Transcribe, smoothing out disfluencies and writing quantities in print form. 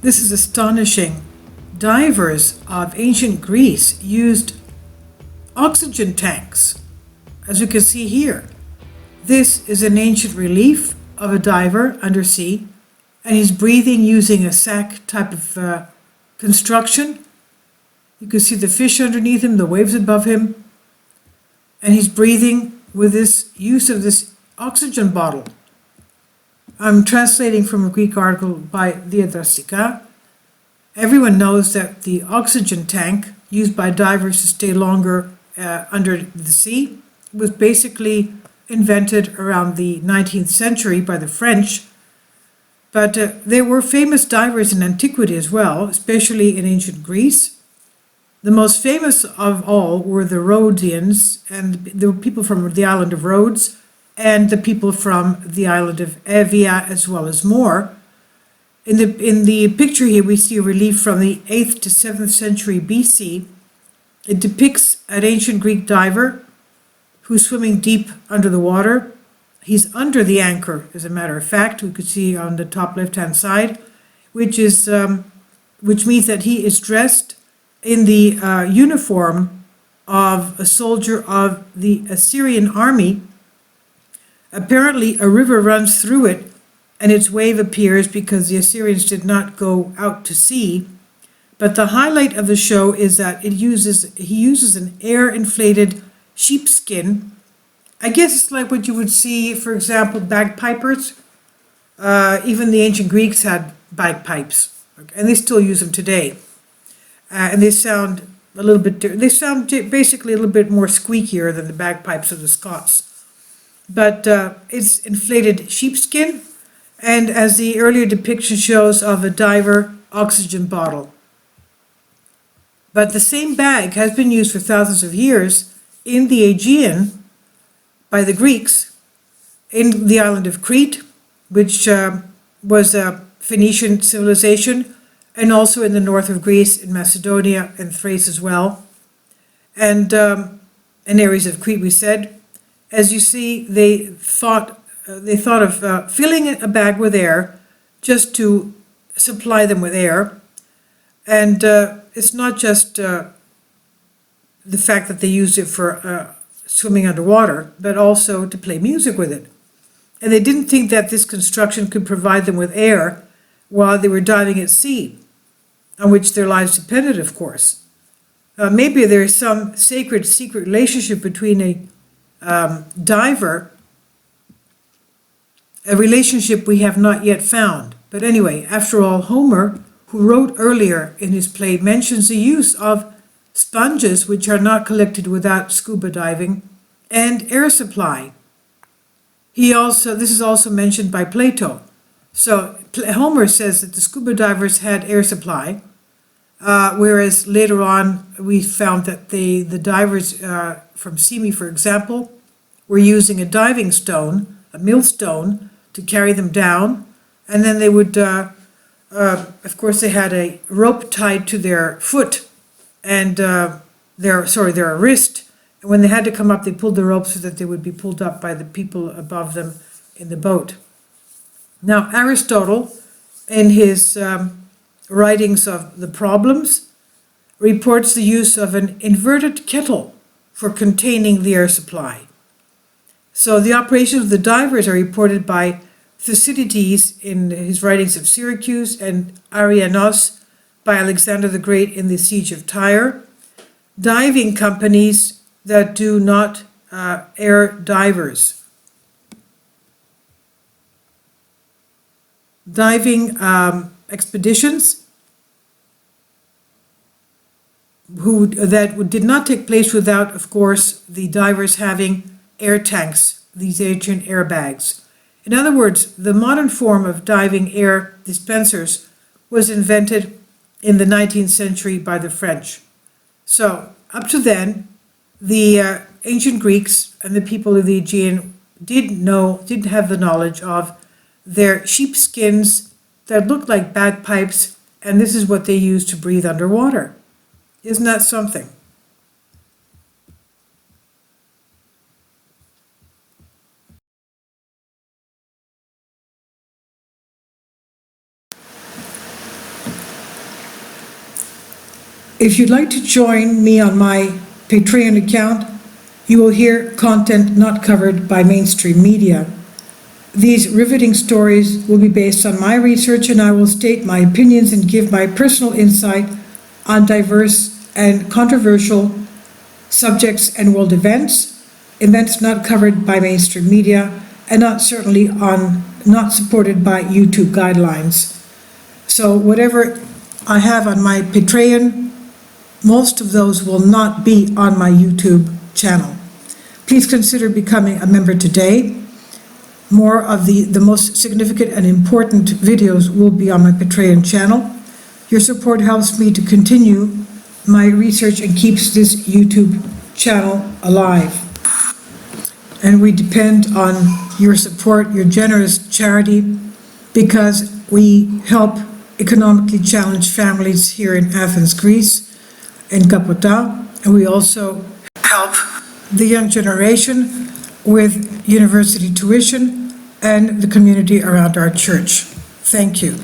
This is astonishing. Divers of ancient Greece used oxygen tanks, as you can see here. This is an ancient relief of a diver undersea, and he's breathing using a sack type of construction. You can see the fish underneath him, the waves above him, and he's breathing with this use of this oxygen bottle. I'm translating from a Greek article by Diadrastika. Everyone knows that the oxygen tank used by divers to stay longer under the sea was basically invented around the 19th century by the French. But there were famous divers in antiquity as well, especially in ancient Greece. The most famous of all were the Rhodians, and the people from the island of Rhodes, and the people from the island of Evia, as well as more. In the picture here, we see a relief from the 8th to 7th century BC. It depicts an ancient Greek diver who's swimming deep under the water. He's under the anchor, as a matter of fact. We could see on the top left-hand side, which means that he is dressed in the uniform of a soldier of the Assyrian army. Apparently, a river runs through it, and its wave appears because the Assyrians did not go out to sea. But the highlight of the show is that he uses an air-inflated sheepskin. I guess it's like what you would see, for example, bagpipers. Even the ancient Greeks had bagpipes, and they still use them today. And they sound a little bit. They sound basically a little bit more squeakier than the bagpipes of the Scots. But it's inflated sheepskin, and as the earlier depiction shows, of a diver oxygen bottle. But the same bag has been used for thousands of years in the Aegean by the Greeks, in the island of Crete, which was a Phoenician civilization, and also in the north of Greece, in Macedonia and Thrace as well, and in areas of Crete, we said. As you see, they thought of filling a bag with air just to supply them with air. And it's not just the fact that they used it for swimming underwater, but also to play music with it. And they didn't think that this construction could provide them with air while they were diving at sea, on which their lives depended, of course. Maybe there is some sacred, secret relationship between a diver, a relationship we have not yet found. But anyway, after all, Homer, who wrote earlier in his play, mentions the use of sponges, which are not collected without scuba diving, and air supply. This is also mentioned by Plato. So Homer says that the scuba divers had air supply, whereas later on we found that the divers from Simi, for example, were using a diving stone, a millstone, to carry them down, and then they would, of course, they had a rope tied to their foot and their wrist, and when they had to come up, they pulled the rope so that they would be pulled up by the people above them in the boat. Now, Aristotle, in his writings of the Problems, reports the use of an inverted kettle for containing the air supply. So the operations of the divers are reported by Thucydides in his writings of Syracuse, and Marianas by Alexander the Great in the Siege of Tyre. Diving companies that do not air divers. Diving expeditions that did not take place without, of course, the divers having air tanks, these ancient airbags. In other words, the modern form of diving air dispensers was invented in the 19th century by the French. So, up to then, the ancient Greeks and the people of the Aegean didn't have the knowledge of their sheepskins that looked like bagpipes, and this is what they used to breathe underwater. Isn't that something? If you'd like to join me on my Patreon account, you will hear content not covered by mainstream media. These riveting stories will be based on my research, and I will state my opinions and give my personal insight on diverse and controversial subjects and world events not covered by mainstream media, and not supported by YouTube guidelines. So whatever I have on my Patreon, most of those will not be on my YouTube channel. Please consider becoming a member today. More of the most significant and important videos will be on my Patreon channel. Your support helps me to continue my research and keeps this YouTube channel alive. And we depend on your support, your generous charity, because we help economically challenged families here in Athens, Greece, in Kapota, and we also help the young generation with university tuition and the community around our church. Thank you.